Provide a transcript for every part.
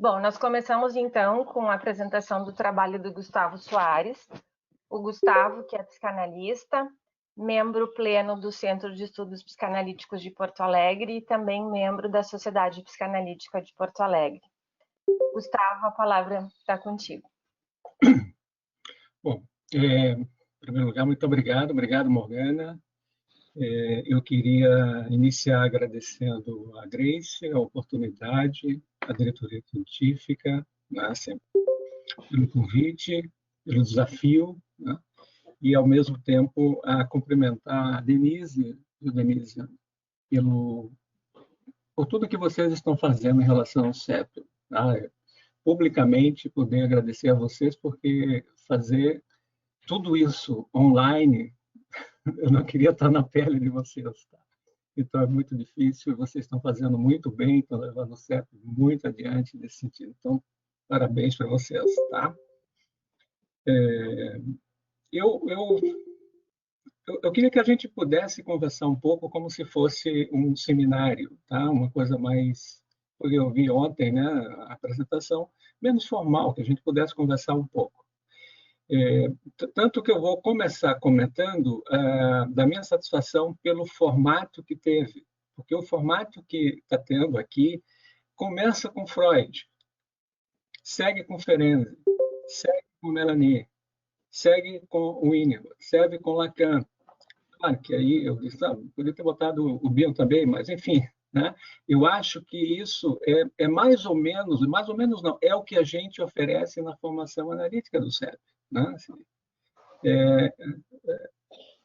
Bom, nós começamos então com a apresentação do trabalho do Gustavo Soares. O Gustavo, que é psicanalista, membro pleno do Centro de Estudos Psicanalíticos de Porto Alegre e também membro da Sociedade Psicanalítica de Porto Alegre. Gustavo, a palavra está contigo. Bom, em primeiro lugar, muito obrigado, Morgana. Eu queria iniciar agradecendo a Grace, a oportunidade, a diretoria científica, né, pelo convite, pelo desafio, né, e, ao mesmo tempo, a cumprimentar a Denise, por tudo que vocês estão fazendo em relação ao CEP. Tá? Publicamente, poder agradecer a vocês, porque fazer tudo isso online, eu não queria estar na pele de vocês, tá? Então é muito difícil, vocês estão fazendo muito bem, estão levando o CEP muito adiante nesse sentido. Então, parabéns para vocês, tá? Eu queria que a gente pudesse conversar um pouco como se fosse um seminário, tá? Uma coisa mais, porque eu vi ontem, né, a apresentação, menos formal, que a gente pudesse conversar um pouco. Tanto que eu vou começar comentando da minha satisfação pelo formato que teve, porque o formato que está tendo aqui começa com Freud, segue com Ferenczi, segue com Melanie, segue com Winnicott, segue com Lacan. Claro que aí eu disse, poderia ter botado o Bion também, mas enfim, né? Eu acho que isso é mais ou menos não, é o que a gente oferece na formação analítica do CEP. Né? Assim,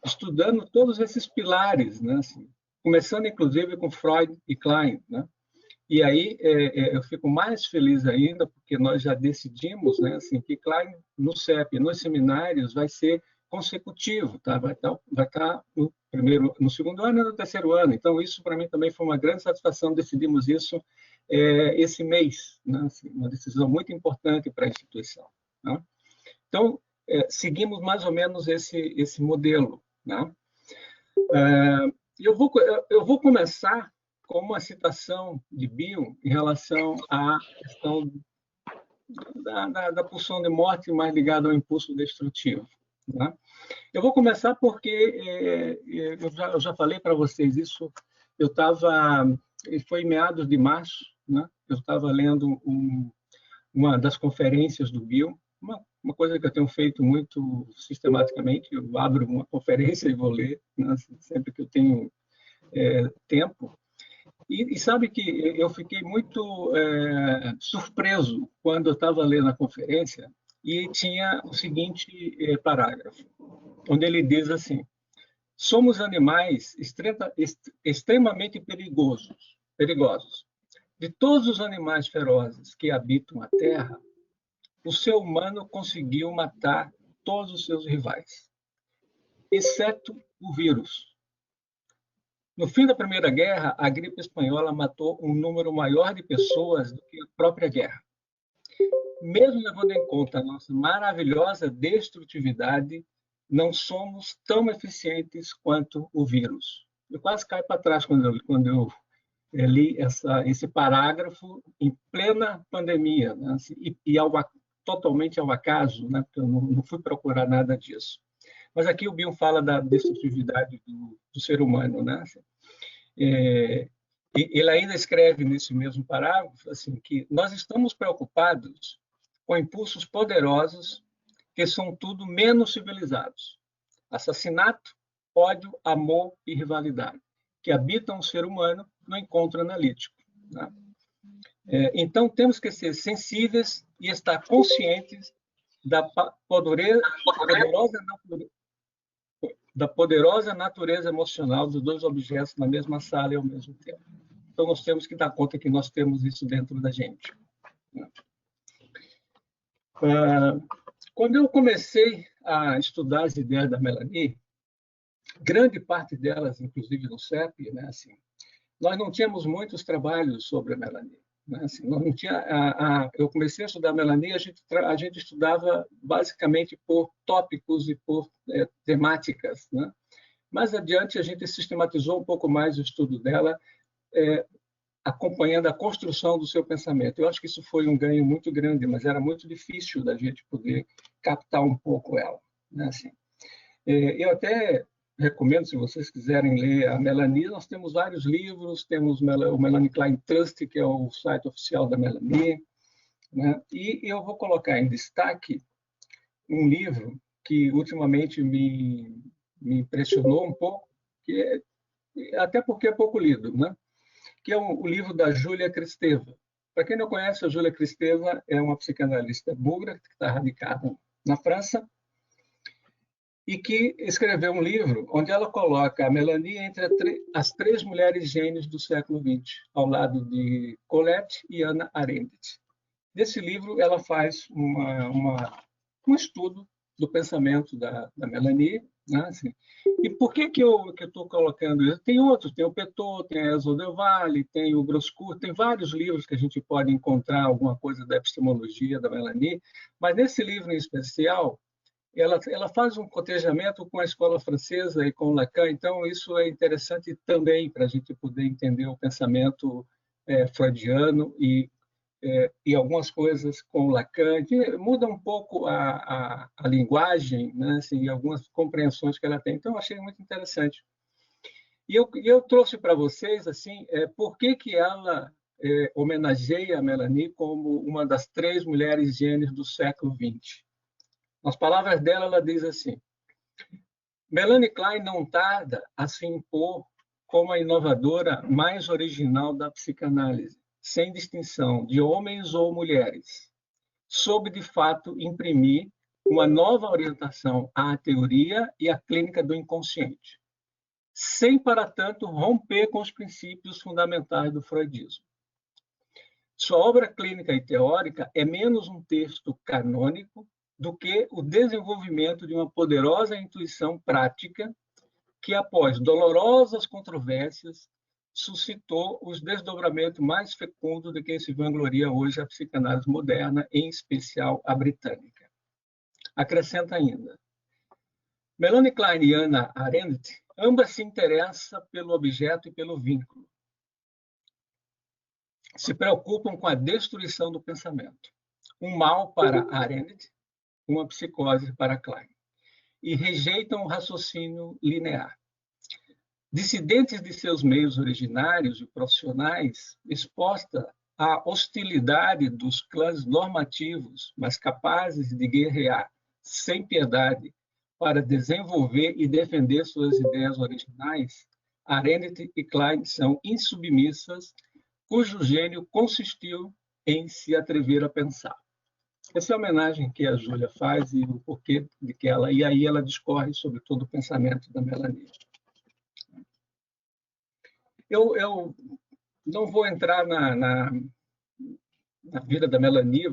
estudando todos esses pilares, né? Assim, começando inclusive com Freud e Klein, né? E aí eu fico mais feliz ainda porque nós já decidimos, né, assim, que Klein no CEP, nos seminários, vai ser consecutivo, tá? Vai estar no segundo ano e no terceiro ano. Então isso para mim também foi uma grande satisfação. Decidimos isso esse mês, né? Assim, uma decisão muito importante para a instituição. Né? Então seguimos mais ou menos esse modelo. Né? Eu vou começar com uma citação de Bion em relação à questão da pulsão de morte mais ligada ao impulso destrutivo. Né? Eu vou começar porque eu já falei para vocês isso. Foi em meados de março, né? Eu estava lendo uma das conferências do Bion, uma coisa que eu tenho feito muito sistematicamente. Eu abro uma conferência e vou ler, né? Sempre que eu tenho tempo. E sabe que eu fiquei muito surpreso quando eu estava lendo a conferência e tinha o seguinte parágrafo, onde ele diz assim: somos animais extremamente perigosos. De todos os animais ferozes que habitam a Terra, o ser humano conseguiu matar todos os seus rivais, exceto o vírus. No fim da Primeira Guerra, a gripe espanhola matou um número maior de pessoas do que a própria guerra. Mesmo levando em conta a nossa maravilhosa destrutividade, não somos tão eficientes quanto o vírus. Eu quase caio para trás quando eu li esse parágrafo em plena pandemia, né? Totalmente ao acaso, né? Porque eu não fui procurar nada disso. Mas aqui o Bion fala da destrutividade do ser humano, né? Ele ainda escreve nesse mesmo parágrafo assim, que nós estamos preocupados com impulsos poderosos que são tudo menos civilizados. Assassinato, ódio, amor e rivalidade, que habitam o ser humano no encontro analítico. Né? Então, temos que ser sensíveis e estar conscientes da poderosa natureza emocional dos dois objetos na mesma sala e ao mesmo tempo. Então, nós temos que dar conta que nós temos isso dentro da gente. Quando eu comecei a estudar as ideias da Melanie, grande parte delas, inclusive no CEP, né, assim, nós não tínhamos muitos trabalhos sobre a Melanie. Né, assim, nós não tinha, eu comecei a estudar a Melanie, a gente estudava basicamente por tópicos e por temáticas. Né? Mais adiante, a gente sistematizou um pouco mais o estudo dela, acompanhando a construção do seu pensamento. Eu acho que isso foi um ganho muito grande, mas era muito difícil da gente poder captar um pouco ela, né? Assim, eu até recomendo, se vocês quiserem ler a Melanie, nós temos vários livros, temos o Melanie Klein Trust, que é o site oficial da Melanie, né? E eu vou colocar em destaque um livro que ultimamente me impressionou um pouco, até porque é pouco lido, né? Que é o livro da Júlia Kristeva. Para quem não conhece, a Júlia Kristeva é uma psicanalista búlgara que está radicada na França e que escreveu um livro onde ela coloca a Melanie entre as três mulheres gênios do século XX, ao lado de Colette e Hannah Arendt. Nesse livro, ela faz um estudo do pensamento da Melanie, né? Assim, e por que eu estou colocando isso? Tem outros, tem o Petot, tem a Elsa Del Valle, tem o Groscourt, tem vários livros que a gente pode encontrar alguma coisa da epistemologia da Melanie, mas nesse livro em especial, ela faz um cotejamento com a escola francesa e com Lacan, então isso é interessante também para a gente poder entender o pensamento freudiano e algumas coisas com Lacan, que muda um pouco a linguagem, né, assim, e algumas compreensões que ela tem. Então, eu achei muito interessante. E eu trouxe para vocês assim, por que ela homenageia a Melanie como uma das três mulheres gênios do século XX. Nas palavras dela, ela diz assim: Melanie Klein não tarda a se impor como a inovadora mais original da psicanálise, sem distinção de homens ou mulheres, soube de fato imprimir uma nova orientação à teoria e à clínica do inconsciente, sem, para tanto, romper com os princípios fundamentais do freudismo. Sua obra clínica e teórica é menos um texto canônico do que o desenvolvimento de uma poderosa intuição prática que, após dolorosas controvérsias, suscitou os desdobramentos mais fecundos de quem se vangloria hoje a psicanálise moderna, em especial a britânica. Acrescenta ainda: Melanie Klein e Hannah Arendt ambas se interessam pelo objeto e pelo vínculo. Se preocupam com a destruição do pensamento. Um mal para Arendt, uma psicose para Klein. E rejeitam o raciocínio linear. Dissidentes de seus meios originários e profissionais, exposta à hostilidade dos clãs normativos, mas capazes de guerrear sem piedade para desenvolver e defender suas ideias originais, Arendt e Klein são insubmissas, cujo gênio consistiu em se atrever a pensar. Essa é a homenagem que a Júlia faz e o porquê de que ela... E aí ela discorre sobre todo o pensamento da Melanie. Eu não vou entrar na vida da Melanie,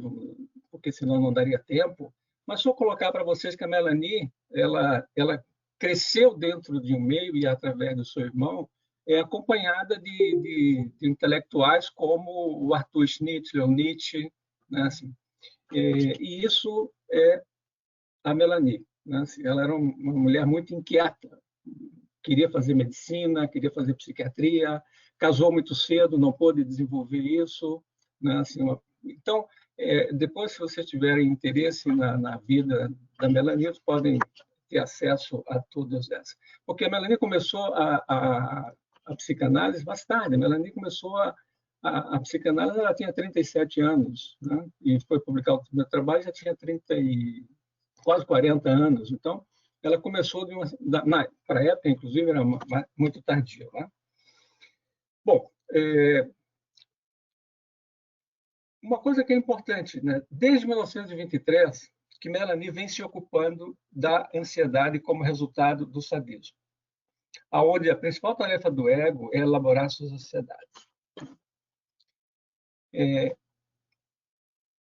porque senão não daria tempo, mas só colocar para vocês que a Melanie ela cresceu dentro de um meio e através do seu irmão, acompanhada de intelectuais como o Arthur Schnitzler, o Nietzsche, né, assim, e isso é a Melanie, né, assim, ela era uma mulher muito inquieta, queria fazer medicina, queria fazer psiquiatria, casou muito cedo, não pôde desenvolver isso, né, assim, então, depois, se vocês tiverem interesse na vida da Melanie, vocês podem ter acesso a todas essas. Porque a Melanie começou a psicanálise mais tarde. A Melanie começou a psicanálise, ela tinha 37 anos, né? E foi publicar o primeiro trabalho, já tinha quase 40 anos. Então, ela começou, para a época, inclusive, era muito tardia. Né? Bom, uma coisa que é importante, né? Desde 1923, que Melanie vem se ocupando da ansiedade como resultado do sadismo, aonde a principal tarefa do ego é elaborar suas ansiedades.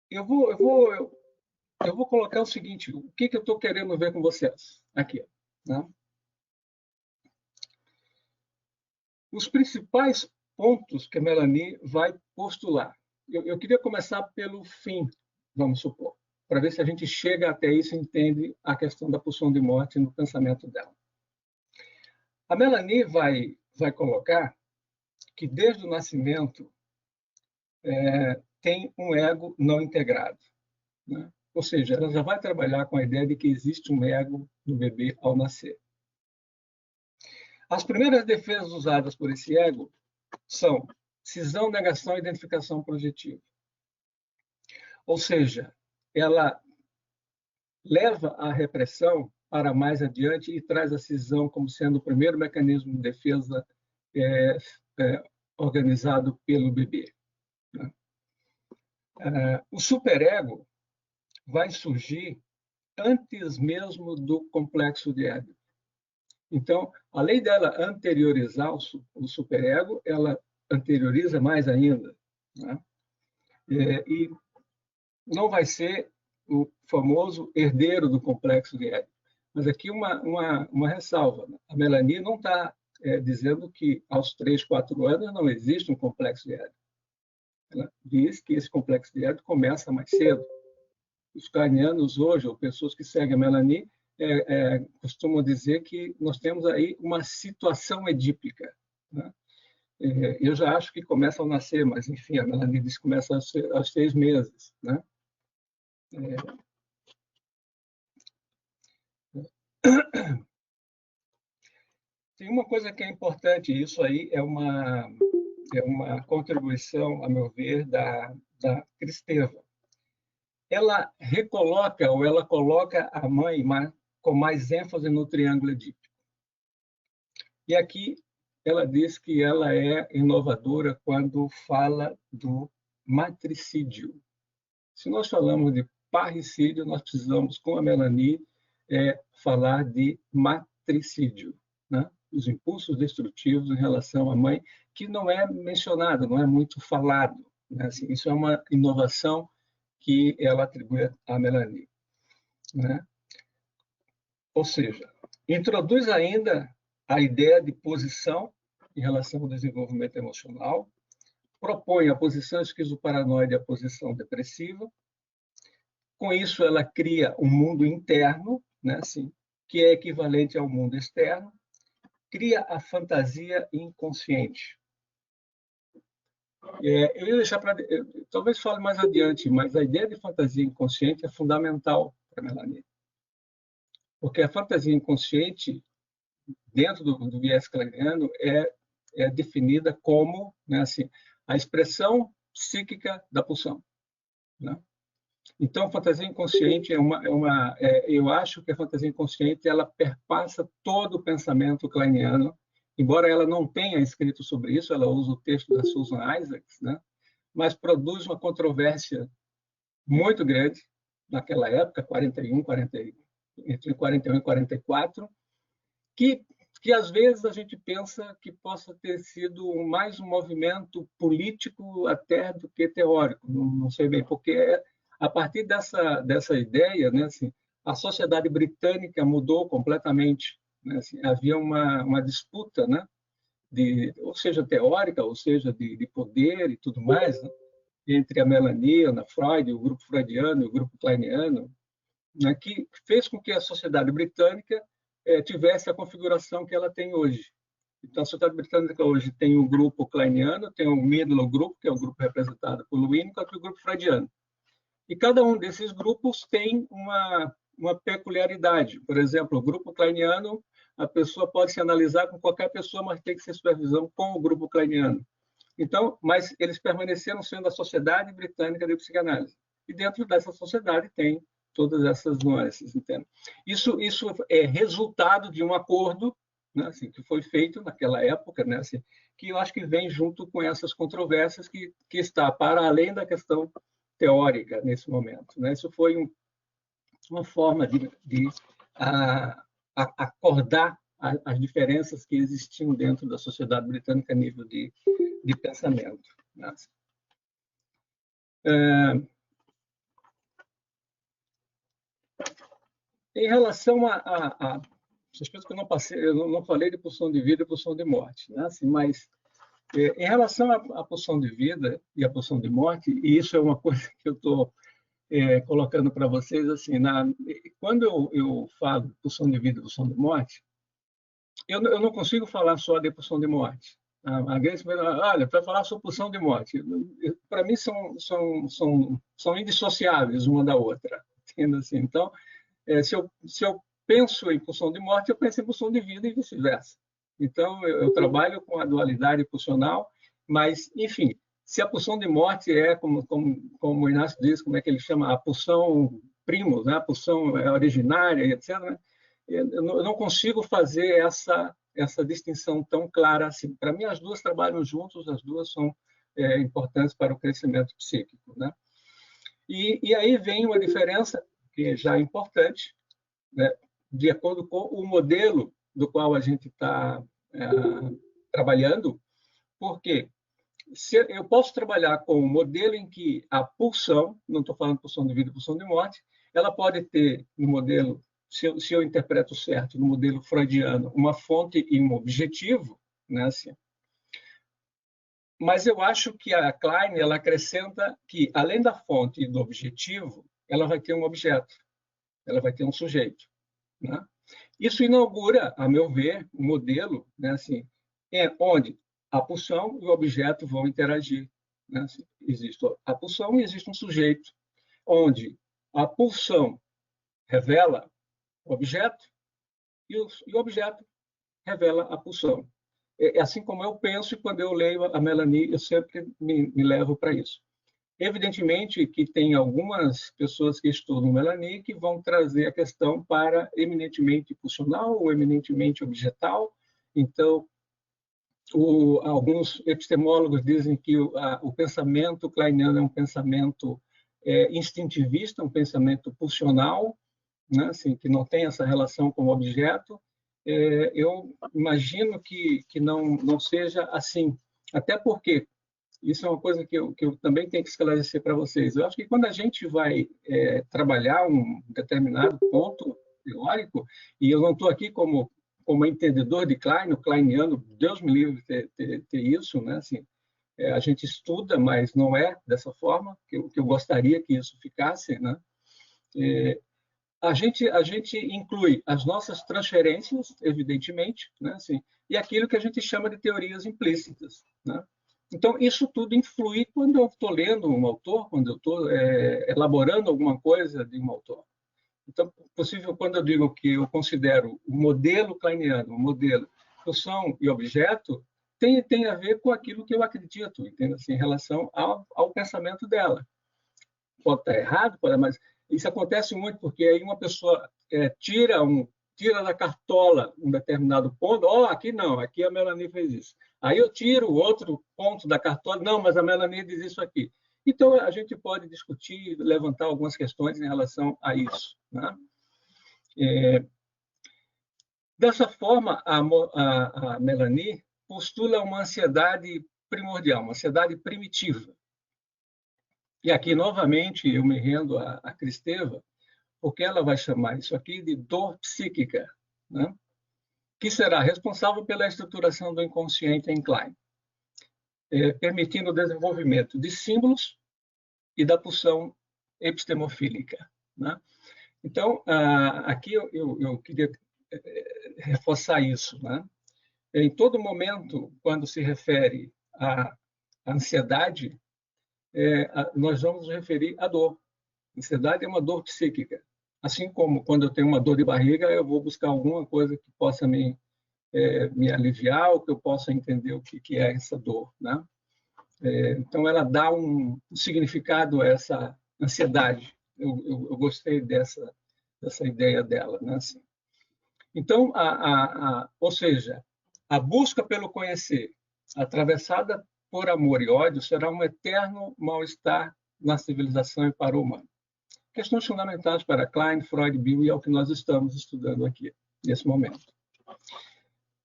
Eu vou colocar o seguinte: o que eu estou querendo ver com vocês aqui, né? Os principais pontos que a Melanie vai postular. Eu queria começar pelo fim, vamos supor, para ver se a gente chega até isso e entende a questão da pulsão de morte no pensamento dela. A Melanie vai colocar que, desde o nascimento, tem um ego não integrado, né? Ou seja, ela já vai trabalhar com a ideia de que existe um ego no bebê ao nascer. As primeiras defesas usadas por esse ego são cisão, negação e identificação projetiva. Ou seja, ela leva a repressão para mais adiante e traz a cisão como sendo o primeiro mecanismo de defesa organizado pelo bebê, né? O superego vai surgir antes mesmo do complexo de Édipo. Então, além dela anteriorizar o superego, ela anterioriza mais ainda, né? E não vai ser o famoso herdeiro do complexo de Édipo. Mas aqui uma ressalva. A Melanie não está dizendo que aos 3, 4 anos não existe um complexo de Édipo. Ela diz que esse complexo de Édipo começa mais cedo. Os ucranianos hoje, ou pessoas que seguem a Melanie, costumam dizer que nós temos aí uma situação edípica, né? Eu já acho que começa ao nascer, mas, enfim, a Melanie diz que começa aos 6 meses, né? Tem uma coisa que é importante, isso aí é uma contribuição, a meu ver, da Kristeva. Ela recoloca, ou ela coloca a mãe com mais ênfase no triângulo edípico. E aqui ela diz que ela é inovadora quando fala do matricídio. Se nós falamos de parricídio, nós precisamos, com a Melanie, falar de matricídio, né? Os impulsos destrutivos em relação à mãe, que não é mencionado, não é muito falado, né? Assim, isso é uma inovação que ela atribui à Melanie, né? Ou seja, introduz ainda a ideia de posição em relação ao desenvolvimento emocional, propõe a posição esquizoparanoide e a posição depressiva. Com isso, ela cria um mundo interno, né, assim, que é equivalente ao mundo externo, cria a fantasia inconsciente. Eu ia deixar para... Talvez fale mais adiante, mas a ideia de fantasia inconsciente é fundamental para a Melanie. Porque a fantasia inconsciente, dentro do viés kleiniano, é definida como, né, assim, a expressão psíquica da pulsão, né? Então, a fantasia inconsciente eu acho que a fantasia inconsciente ela perpassa todo o pensamento kleiniano, embora ela não tenha escrito sobre isso, ela usa o texto da Susan Isaacs, né? Mas produz uma controvérsia muito grande naquela época, entre 41 e 44, que às vezes a gente pensa que possa ter sido mais um movimento político até do que teórico, não sei bem, porque a partir dessa ideia, né, assim, a sociedade britânica mudou completamente, né, assim, havia uma disputa, né, ou seja teórica, ou seja de poder e tudo mais, né, entre a Melanie, a Freud, o grupo freudiano e o grupo kleiniano, né, que fez com que a sociedade britânica tivesse a configuração que ela tem hoje. Então, a sociedade britânica hoje tem o grupo kleiniano, tem o middle group, que é o grupo representado por Winnicott, e o grupo freudiano. E cada um desses grupos tem uma peculiaridade. Por exemplo, o grupo kleiniano, a pessoa pode se analisar com qualquer pessoa, mas tem que ser supervisão com o grupo kleiniano. Então, mas eles permaneceram sendo a Sociedade Britânica de Psicanálise. E dentro dessa sociedade tem todas essas nuances, entende? Isso é resultado de um acordo, né, assim, que foi feito naquela época, né, assim, que eu acho que vem junto com essas controvérsias que está para além da questão teórica nesse momento, né? Isso foi uma forma de acordar as diferenças que existiam dentro da sociedade britânica a nível de pensamento, né? Em relação vocês pensam que eu não falei de pulsão de vida e pulsão de morte, né? Assim, mas em relação à pulsão de vida e à pulsão de morte, e isso é uma coisa que eu estou colocando para vocês, assim, quando eu falo pulsão de vida e pulsão de morte, eu não consigo falar só de pulsão de morte, A Grace falou, olha, para falar sobre pulsão de morte, para mim são indissociáveis uma da outra. Entendo assim. Então, se eu penso em pulsão de morte, eu penso em pulsão de vida e vice-versa. Então, eu trabalho com a dualidade pulsional, mas, enfim, se a pulsão de morte é, como o Inácio diz, como é que ele chama, a pulsão primus, né? A pulsão originária, etc., né? Eu não consigo fazer essa distinção tão clara assim. Para mim, as duas trabalham juntos, as duas são importantes para o crescimento psíquico, né? E aí vem uma diferença que já é importante, né? De acordo com o modelo do qual a gente está trabalhando, porque eu posso trabalhar com um modelo em que a pulsão, não estou falando pulsão de vida e pulsão de morte, ela pode ter no modelo, se eu interpreto certo, no modelo freudiano, uma fonte e um objetivo, né, assim. Mas eu acho que a Klein ela acrescenta que, além da fonte e do objetivo, ela vai ter um objeto, ela vai ter um sujeito, né? Isso inaugura, a meu ver, um modelo, né, assim, onde a pulsão e o objeto vão interagir, né? Assim, existe a pulsão e existe um sujeito, onde a pulsão revela o objeto e o objeto revela a pulsão. É assim como eu penso, e quando eu leio a Melanie, eu sempre me levo para isso. Evidentemente que tem algumas pessoas que estudam Melanie que vão trazer a questão para eminentemente pulsional ou eminentemente objetal. Então, alguns epistemólogos dizem que o pensamento kleiniano é um pensamento instintivista, um pensamento pulsional, né? Assim, que não tem essa relação com o objeto. Eu imagino que não seja assim, até porque isso é uma coisa que eu também tenho que esclarecer para vocês. Eu acho que quando a gente vai trabalhar um determinado ponto teórico, e eu não estou aqui como entendedor de Klein, o kleiniano, Deus me livre ter isso, né? Assim, a gente estuda, mas não é dessa forma que eu gostaria que isso ficasse, né? A gente inclui as nossas transferências, evidentemente, né? Assim, e aquilo que a gente chama de teorias implícitas, né? Então, isso tudo influi quando eu estou lendo um autor, quando eu estou elaborando alguma coisa de um autor. Então, possível, quando eu digo que eu considero o modelo kleiniano, o modelo pulsão e objeto, tem a ver com aquilo que eu acredito, entende? Assim, em relação ao pensamento dela. Pode estar errado, mas isso acontece muito porque aí uma pessoa tira da cartola um determinado ponto, aqui não, aqui a Melanie fez isso. Aí eu tiro o outro ponto da cartola, não, mas a Melanie diz isso aqui. Então, a gente pode discutir, levantar algumas questões em relação a isso, né? Dessa forma, a Melanie postula uma ansiedade primordial, uma ansiedade primitiva. E aqui, novamente, eu me rendo a Kristeva, porque ela vai chamar isso aqui de dor psíquica, né? Que será responsável pela estruturação do inconsciente em Klein, permitindo o desenvolvimento de símbolos e da pulsão epistemofílica, né? Então, aqui eu queria reforçar isso, né? Em todo momento, quando se refere à ansiedade, nós vamos nos referir à dor. Ansiedade é uma dor psíquica. Assim como quando eu tenho uma dor de barriga, eu vou buscar alguma coisa que possa me aliviar, ou que eu possa entender o que é essa dor, né? Então, ela dá um significado a essa ansiedade. Eu gostei dessa ideia dela, né? Assim. Então, ou seja, a busca pelo conhecer, atravessada por amor e ódio, será um eterno mal-estar na civilização e para o humano. Questões fundamentais para Klein, Freud, Bill, e é o que nós estamos estudando aqui, nesse momento.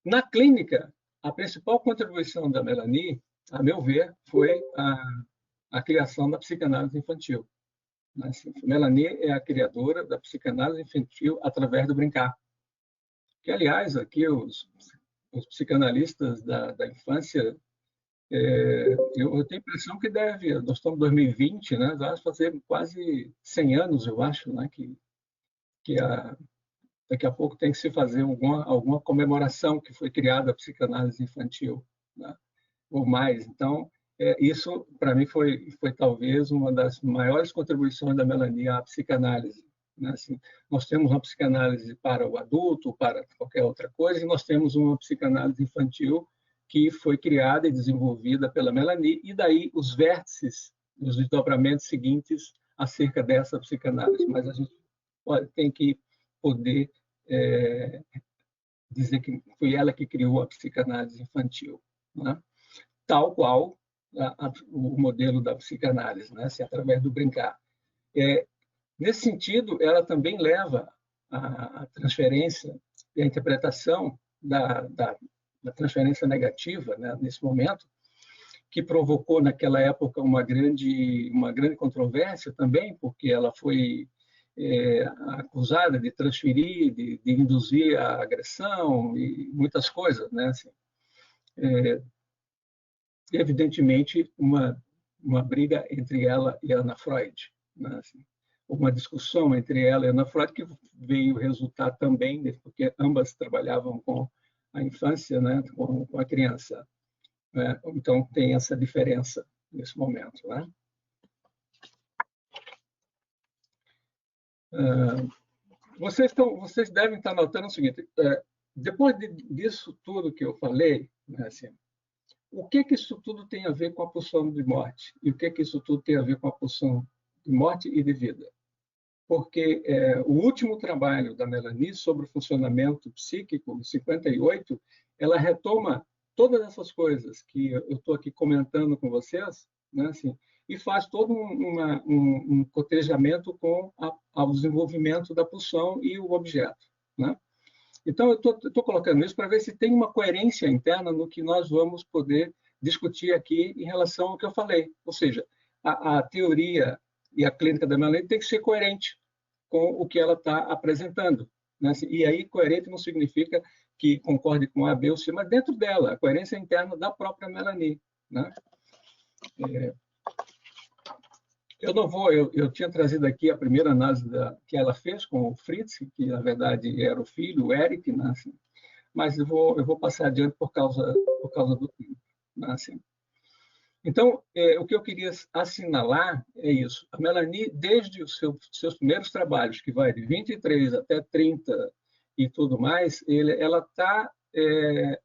Na clínica, a principal contribuição da Melanie, a meu ver, foi a criação da psicanálise infantil. Melanie é a criadora da psicanálise infantil através do brincar. Que, aliás, aqui os psicanalistas da infância, eu tenho a impressão que nós estamos em 2020, né? Vai fazer quase 100 anos, eu acho, né? Daqui a pouco tem que se fazer alguma comemoração que foi criada a psicanálise infantil, né? ou mais. Então, isso, para mim, foi talvez uma das maiores contribuições da Melanie à psicanálise. Né? Assim, nós temos uma psicanálise para o adulto, para qualquer outra coisa, e nós temos uma psicanálise infantil que foi criada e desenvolvida pela Melanie, e daí os vértices, os desdobramentos seguintes acerca dessa psicanálise. Mas a gente tem que poder dizer que foi ela que criou a psicanálise infantil, né? Tal qual o modelo da psicanálise, né? Assim, através do brincar. Nesse sentido, ela também leva a transferência e a interpretação da transferência negativa, né, nesse momento, que provocou naquela época uma grande controvérsia também, porque ela foi acusada de transferir, de induzir a agressão e muitas coisas, né? Assim, evidentemente, uma briga entre ela e Ana Freud, né? Assim, uma discussão entre ela e Ana Freud que veio resultar também, porque ambas trabalhavam com a infância, né? com a criança. Né? Então, tem essa diferença nesse momento. Né? Vocês devem estar notando o seguinte, depois disso tudo que eu falei, né, assim, o que isso tudo tem a ver com a pulsão de morte? E o que isso tudo tem a ver com a pulsão de morte e de vida? Porque o último trabalho da Melanie sobre o funcionamento psíquico, em 58, ela retoma todas essas coisas que eu estou aqui comentando com vocês, né, assim, e faz todo um cotejamento com ao desenvolvimento da pulsão e o objeto. Né? Então, eu estou colocando isso para ver se tem uma coerência interna no que nós vamos poder discutir aqui em relação ao que eu falei. Ou seja, a teoria e a clínica da Melanie tem que ser coerente com o que ela está apresentando. Né? E aí, coerente não significa que concorde com A, B ou C, mas dentro dela, a coerência interna da própria Melanie. Né? Eu tinha trazido aqui a primeira análise que ela fez com o Fritz, que na verdade era o filho, o Eric, né, assim, mas eu vou passar adiante por causa do tempo. Né, assim. Então, o que eu queria assinalar é isso. A Melanie, desde os seus primeiros trabalhos, que vai de 23 até 30 e tudo mais, ela está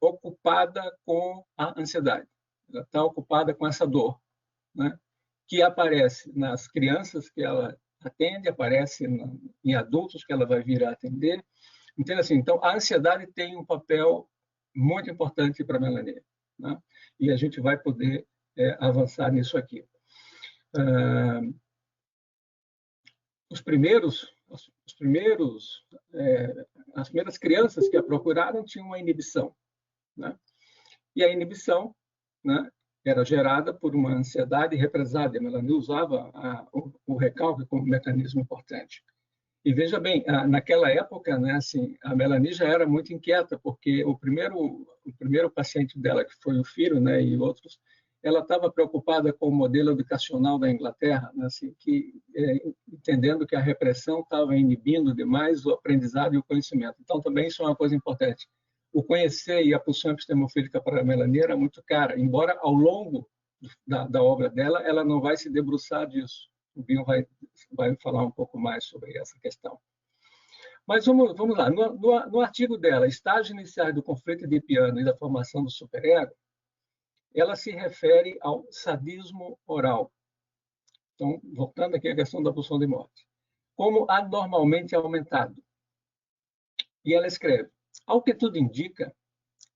ocupada com a ansiedade, ela está ocupada com essa dor, né? Que aparece nas crianças que ela atende, aparece em adultos que ela vai vir a atender. Então, a ansiedade tem um papel muito importante para a Melanie, né? E a gente vai poder avançar nisso aqui. As primeiras crianças que a procuraram tinham uma inibição, né? E a inibição, né, era gerada por uma ansiedade represada. A Melanie usava o recalque como mecanismo importante. E veja bem, naquela época, né, assim, a Melanie já era muito inquieta, porque o primeiro paciente dela, que foi o filho, né, e outros, ela estava preocupada com o modelo educacional da Inglaterra, né, assim, entendendo que a repressão estava inibindo demais o aprendizado e o conhecimento. Então, também isso é uma coisa importante. O conhecer e a pulsão epistemofílica para a Melanie era muito cara, embora ao longo da obra dela ela não vai se debruçar disso. O Bion vai falar um pouco mais sobre essa questão. Mas vamos lá. No artigo dela, Estágios Iniciais do Conflito Edipiano e da Formação do Superego, ela se refere ao sadismo oral. Então, voltando aqui à questão da pulsão de morte. Como anormalmente aumentado. E ela escreve: ao que tudo indica,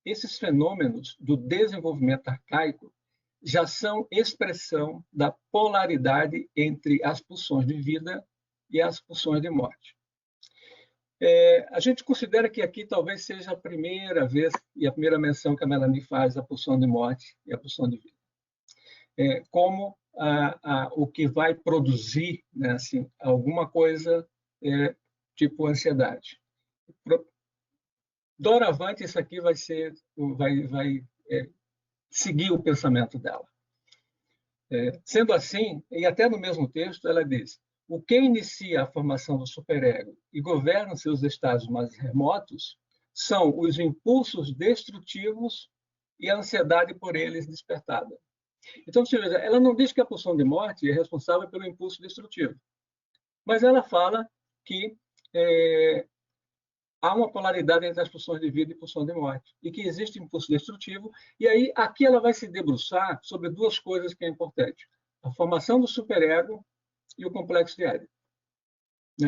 esses fenômenos do desenvolvimento arcaico já são expressão da polaridade entre as pulsões de vida e as pulsões de morte. A gente considera que aqui talvez seja a primeira vez e a primeira menção que a Melanie faz à pulsão de morte e à pulsão de vida. Como o que vai produzir, né, assim, alguma coisa tipo ansiedade. Doravante, isso aqui vai seguir o pensamento dela. Sendo assim, e até no mesmo texto, ela diz: o que inicia a formação do superego e governa seus estados mais remotos são os impulsos destrutivos e a ansiedade por eles despertada. Então, você veja, ela não diz que a pulsão de morte é responsável pelo impulso destrutivo, mas ela fala que há uma polaridade entre as pulsões de vida e pulsão de morte, e que existe impulso destrutivo, e aí aqui ela vai se debruçar sobre duas coisas que é importante: a formação do superego e o complexo de Édipo.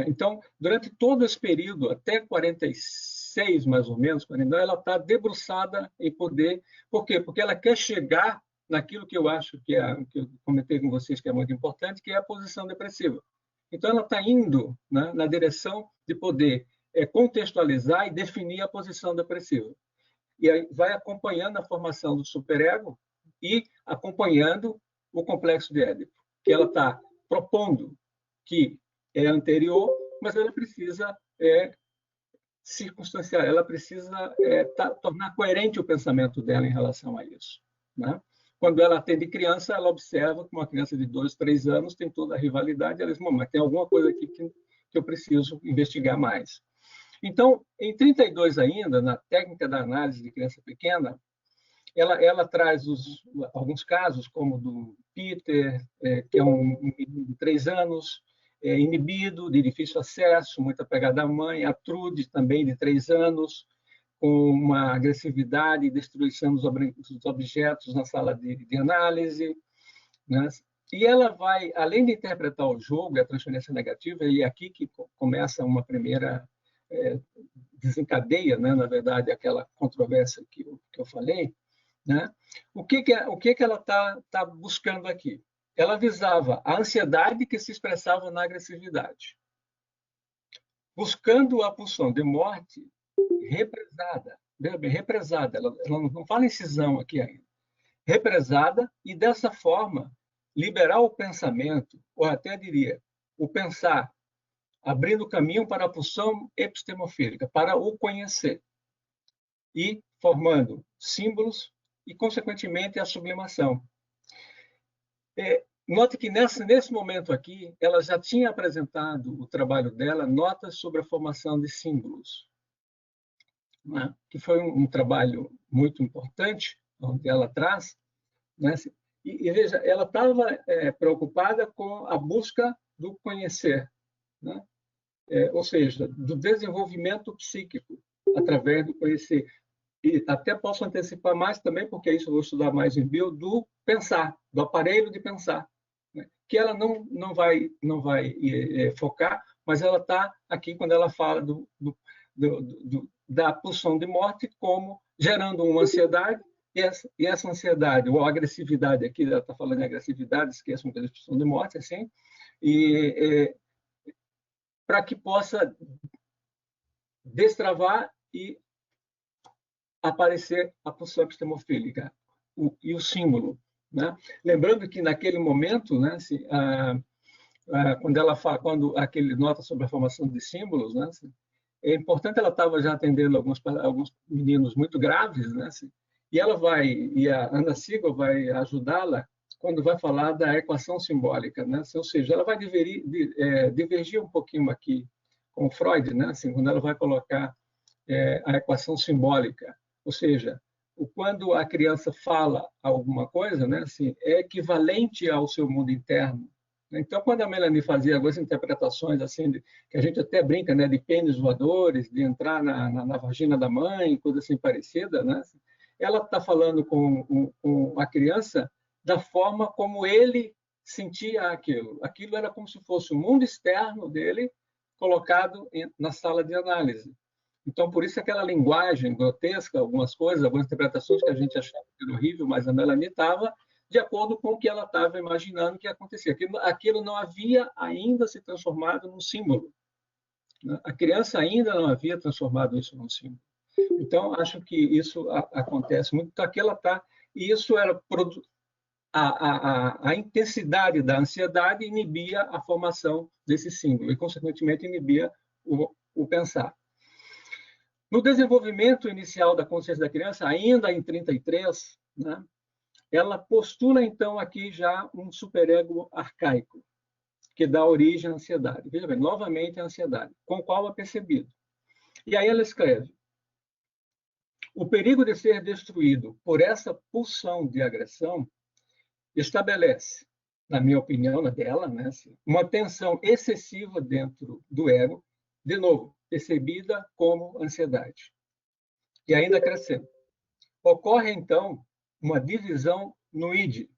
Então, durante todo esse período, até 46, mais ou menos, ela está debruçada em poder. Por quê? Porque ela quer chegar naquilo que eu acho que eu comentei com vocês que é muito importante, que é a posição depressiva. Então, ela está indo, né, na direção de poder contextualizar e definir a posição depressiva. E aí vai acompanhando a formação do superego e acompanhando o complexo de Édipo, que ela está propondo que é anterior, mas ela precisa circunstanciar, ela precisa tornar coerente o pensamento dela em relação a isso. Né? Quando ela atende criança, ela observa que uma criança de 2, 3 anos tem toda a rivalidade, ela diz, mas tem alguma coisa aqui que eu preciso investigar mais. Então, em 32 ainda, na técnica da análise de criança pequena, ela traz alguns casos, como o do Peter, que é um menino de 3 anos, inibido, de difícil acesso, muito apegado à mãe, a Trude, também de 3 anos, com uma agressividade e destruição dos objetos na sala de análise. Né? E ela vai, além de interpretar o jogo, a transferência negativa, e é aqui que começa uma primeira... desencadeia, né, na verdade, aquela controvérsia que eu falei. Né? O que ela está buscando aqui? Ela visava a ansiedade que se expressava na agressividade, buscando a pulsão de morte represada, bem, represada, ela não fala em cisão aqui ainda, represada, e dessa forma liberar o pensamento, ou até diria, o pensar, abrindo caminho para a pulsão epistemofílica, para o conhecer, e formando símbolos e, consequentemente, a sublimação. Note que nesse momento aqui, ela já tinha apresentado o trabalho dela, notas sobre a formação de símbolos, né? Que foi um trabalho muito importante, onde ela traz, né? E veja, ela estava preocupada com a busca do conhecer, né? Ou seja, do desenvolvimento psíquico através do conhecer. E até posso antecipar mais também, porque isso eu vou estudar mais em bio, do pensar, do aparelho de pensar, né? Que ela não vai focar, mas ela está aqui quando ela fala da pulsão de morte como gerando uma ansiedade, e essa ansiedade, ou agressividade, aqui ela está falando de agressividade, esqueçam que é pulsão de morte, assim, para que possa destravar e aparecer a pulsão epistemofílica e o símbolo. Né? Lembrando que, naquele momento, né, quando aquele nota sobre a formação de símbolos, né, é importante, ela estava já atendendo alguns meninos muito graves, né, e a Ana Siegel vai ajudá-la quando vai falar da equação simbólica, né? Ou seja, ela vai divergir um pouquinho aqui com Freud, né? Quando ela vai colocar a equação simbólica, ou seja, quando a criança fala alguma coisa, né? É equivalente ao seu mundo interno. Então, quando a Melanie fazia algumas interpretações assim, que a gente até brinca, né, de pênis voadores, de entrar na vagina da mãe, coisa assim parecida, né? Ela está falando com a criança da forma como ele sentia aquilo. Aquilo era como se fosse o mundo externo dele colocado na sala de análise. Então, por isso aquela linguagem grotesca, algumas coisas, algumas interpretações que a gente achava que era horrível, mas a Melanie estava de acordo com o que ela estava imaginando que acontecia. Aquilo não havia ainda se transformado num símbolo. A criança ainda não havia transformado isso num símbolo. Então, acho que isso acontece muito. Então, aqui ela está, e isso era a intensidade da ansiedade inibia a formação desse símbolo e, consequentemente, inibia o pensar. No desenvolvimento inicial da consciência da criança, ainda em 33, né, ela postula, então, aqui já um superego arcaico, que dá origem à ansiedade. Veja bem, novamente a ansiedade, com o qual é percebido. E aí ela escreve: O perigo de ser destruído por essa pulsão de agressão estabelece, na minha opinião, na dela, né, uma tensão excessiva dentro do ego, de novo, percebida como ansiedade. E ainda crescendo. Ocorre, então, uma divisão no id,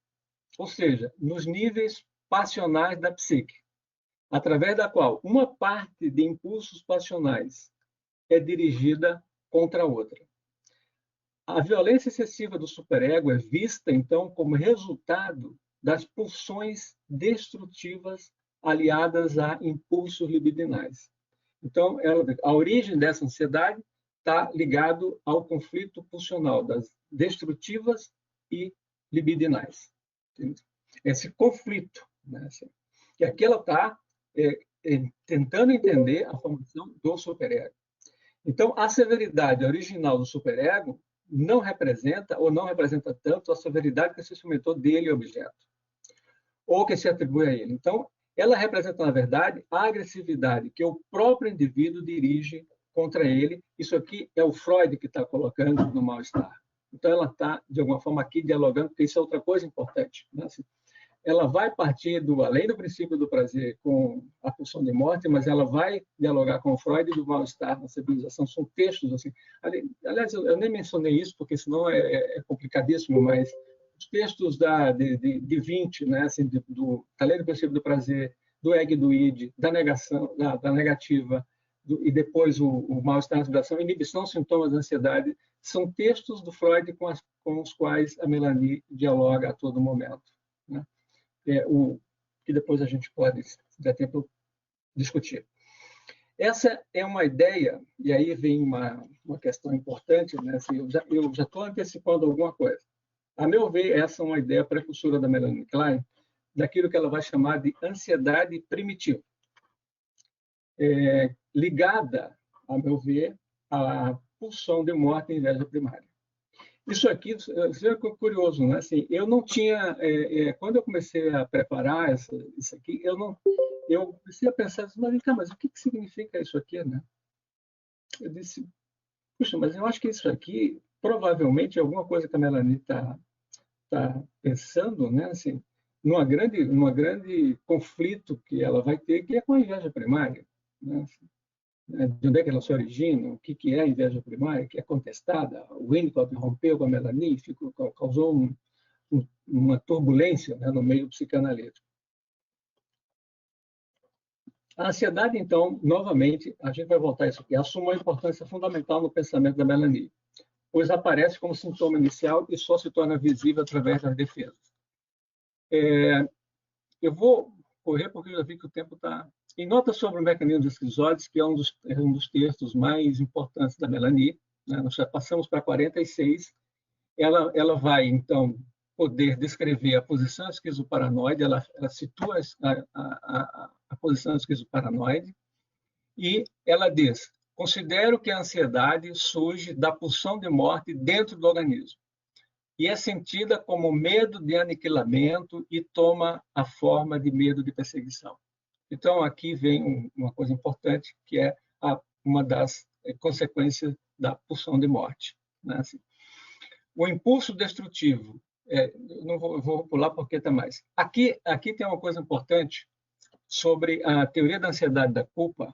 ou seja, nos níveis passionais da psique, através da qual uma parte de impulsos passionais é dirigida contra a outra. A violência excessiva do superego é vista, então, como resultado das pulsões destrutivas aliadas a impulsos libidinais. Então, a origem dessa ansiedade está ligado ao conflito pulsional das destrutivas e libidinais. Entende? Esse conflito, né? E aqui ela está tentando entender a formação do superego. Então, a severidade original do superego não representa, ou não representa tanto, a severidade que se experimentou dele, objeto, ou que se atribui a ele. Então, ela representa, na verdade, a agressividade que o próprio indivíduo dirige contra ele. Isso aqui é o Freud que está colocando no mal-estar. Então, ela está, de alguma forma, aqui dialogando, porque isso é outra coisa importante. Né? Ela vai partir além do princípio do prazer com a pulsão de morte, mas ela vai dialogar com o Freud do mal-estar na civilização. São textos assim. Aliás, eu nem mencionei isso, porque senão é complicadíssimo, mas os textos de 20, né, assim, além do princípio do prazer, do ego e do id, da negação, da negativa, e depois o mal-estar na civilização, inibição, sintomas da ansiedade, são textos do Freud com os quais a Melanie dialoga a todo momento. Né? Que depois a gente pode, se der tempo, discutir. Essa é uma ideia, e aí vem uma questão importante, né? Assim, eu já estou antecipando alguma coisa. A meu ver, essa é uma ideia precursora da Melanie Klein, daquilo que ela vai chamar de ansiedade primitiva, ligada, a meu ver, à pulsão de morte e inveja primária. Isso aqui é curioso, né? Assim, eu não tinha, quando eu comecei a preparar isso aqui, eu comecei a pensar, mas o que significa isso aqui, né? Eu disse, puxa, mas eu acho que isso aqui provavelmente é alguma coisa que a Melanie está pensando, né? Assim, numa grande conflito que ela vai ter, que é com a inveja primária, né? Assim, de onde é que ela se origina, o que é a inveja primária, que é contestada. O Winnicott rompeu com a Melanie, causou uma turbulência, né, no meio psicanalítico. A ansiedade, então, novamente, a gente vai voltar a isso aqui, assume uma importância fundamental no pensamento da Melanie, pois aparece como sintoma inicial e só se torna visível através das defesas. Eu vou correr porque eu já vi que o tempo está... Em Notas sobre o Mecanismo dos Esquizoides, que é um dos textos mais importantes da Melanie, né? Nós já passamos para 46, ela vai, então, poder descrever a posição esquizoparanoide, ela situa a posição esquizoparanoide, e ela diz, considero que a ansiedade surge da pulsão de morte dentro do organismo, e é sentida como medo de aniquilamento e toma a forma de medo de perseguição. Então, aqui vem uma coisa importante, que é uma das consequências da pulsão de morte. Né? Assim, o impulso destrutivo, não vou pular porque está mais. Aqui tem uma coisa importante sobre a teoria da ansiedade da culpa,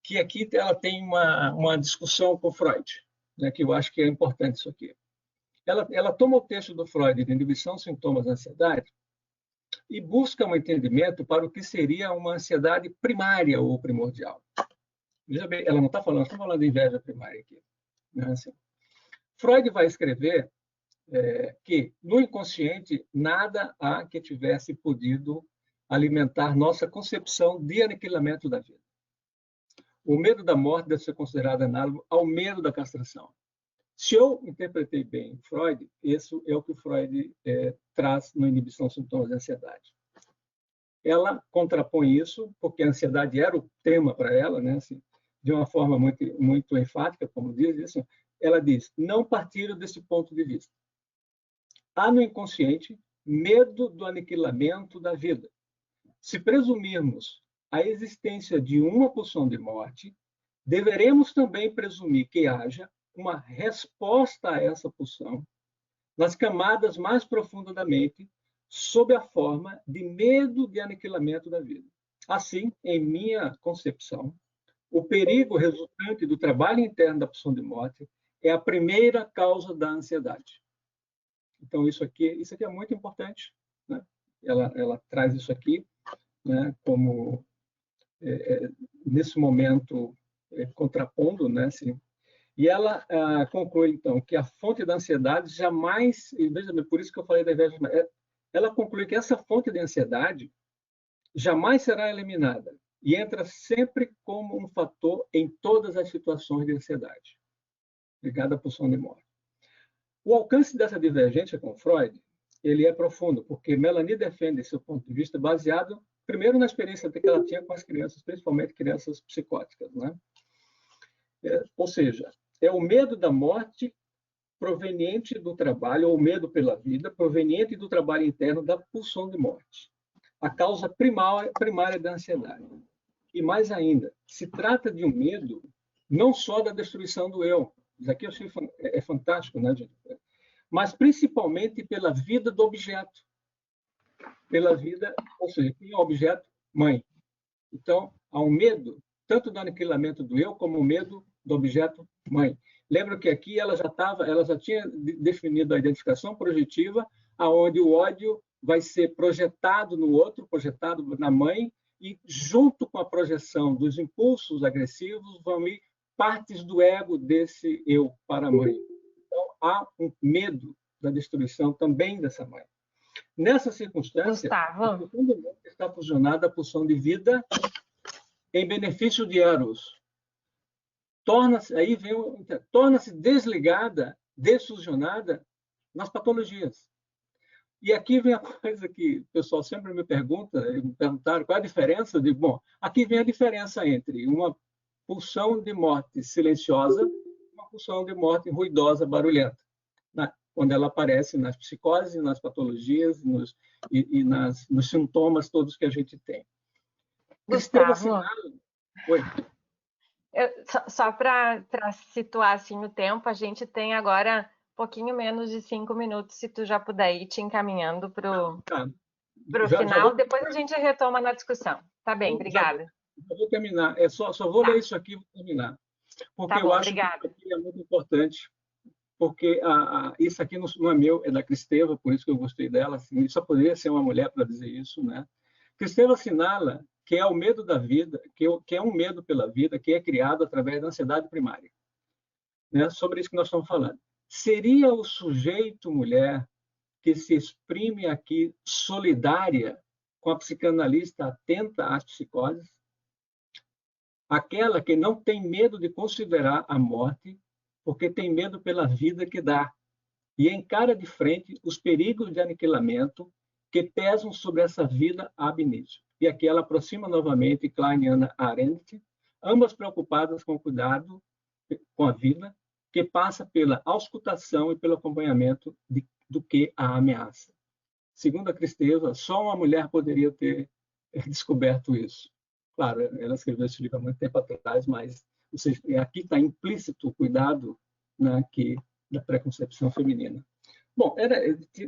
que aqui ela tem uma discussão com Freud, né, que eu acho que é importante isso aqui. Ela toma o texto do Freud de inibição, sintomas da ansiedade, e busca um entendimento para o que seria uma ansiedade primária ou primordial. Veja bem, ela não está falando de inveja primária aqui. Né? Assim, Freud vai escrever que, no inconsciente, nada há que tivesse podido alimentar nossa concepção de aniquilamento da vida. O medo da morte deve ser considerado análogo ao medo da castração. Se eu interpretei bem Freud, isso é o que o Freud traz no Inibição, Sintomas de Ansiedade. Ela contrapõe isso, porque a ansiedade era o tema para ela, né? Assim, de uma forma muito, muito enfática, como diz isso. Ela diz, não partiram desse ponto de vista. Há no inconsciente medo do aniquilamento da vida. Se presumirmos a existência de uma pulsão de morte, deveremos também presumir que haja, uma resposta a essa pulsão nas camadas mais profundas da mente, sob a forma de medo de aniquilamento da vida. Assim, em minha concepção, o perigo resultante do trabalho interno da pulsão de morte é a primeira causa da ansiedade. Então, isso aqui é muito importante, né? Ela traz isso aqui, né, como, nesse momento, contrapondo, né, assim, e ela conclui, então, que a fonte da ansiedade jamais, e veja bem, por isso que eu falei da inveja, ela conclui que essa fonte de ansiedade jamais será eliminada e entra sempre como um fator em todas as situações de ansiedade, ligada à pulsão de morte. O alcance dessa divergência com Freud, ele é profundo, porque Melanie defende seu ponto de vista baseado, primeiro, na experiência que ela tinha com as crianças, principalmente crianças psicóticas, né? Ou seja, é o medo da morte proveniente do trabalho, ou medo pela vida, proveniente do trabalho interno da pulsão de morte. A causa primária da ansiedade. E mais ainda, se trata de um medo não só da destruição do eu, isso aqui eu achei fantástico, né, gente? Mas principalmente pela vida do objeto. Pela vida, ou seja, quem é o objeto? Mãe. Então, há um medo, tanto do aniquilamento do eu, como o medo do objeto mãe. Lembra que aqui ela já tinha definido a identificação projetiva, aonde o ódio vai ser projetado no outro, projetado na mãe, e junto com a projeção dos impulsos agressivos vão ir partes do ego desse eu para a mãe. Então, há um medo da destruição também dessa mãe. Nessa circunstância, a pulsão de morte está fusionada à pulsão de vida em benefício de Eros. Torna-se desligada, desfusionada nas patologias. E aqui vem a coisa que o pessoal sempre me pergunta, me perguntaram qual é a diferença. Eu digo, bom, aqui vem a diferença entre uma pulsão de morte silenciosa e uma pulsão de morte ruidosa, barulhenta, né? Quando ela aparece nas psicoses, nas patologias nos sintomas todos que a gente tem. Gustavo, só para situar assim, o tempo, a gente tem agora pouquinho menos de 5 minutos, se tu já puder ir te encaminhando para o final, depois a gente retoma na discussão. Tá bem, obrigada. Eu vou terminar, só vou ler isso aqui e vou terminar. Porque eu acho que isso aqui é muito importante, porque isso aqui não é meu, é da Kristeva, por isso que eu gostei dela, assim, só poderia ser uma mulher para dizer isso, né? Kristeva assinala que é o medo da vida, que é um medo pela vida, que é criado através da ansiedade primária. Né? Sobre isso que nós estamos falando. Seria o sujeito mulher que se exprime aqui solidária com a psicanalista atenta às psicoses? Aquela que não tem medo de considerar a morte, porque tem medo pela vida que dá, e encara de frente os perigos de aniquilamento que pesam sobre essa vida ab initio. E aqui ela aproxima novamente Klein e Hannah Arendt, ambas preocupadas com o cuidado com a vida, que passa pela auscultação e pelo acompanhamento do que a ameaça. Segundo a Kristeva, só uma mulher poderia ter descoberto isso. Claro, ela escreveu esse livro há muito tempo atrás, mas aqui está implícito o cuidado, né, da preconcepção feminina. Bom,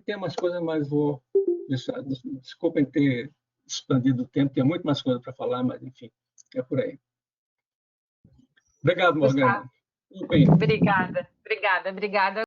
tem umas coisas, mas vou deixar. Desculpem ter expandido o tempo, tem muito mais coisa para falar, mas, enfim, é por aí. Obrigado, Morgana. Obrigada.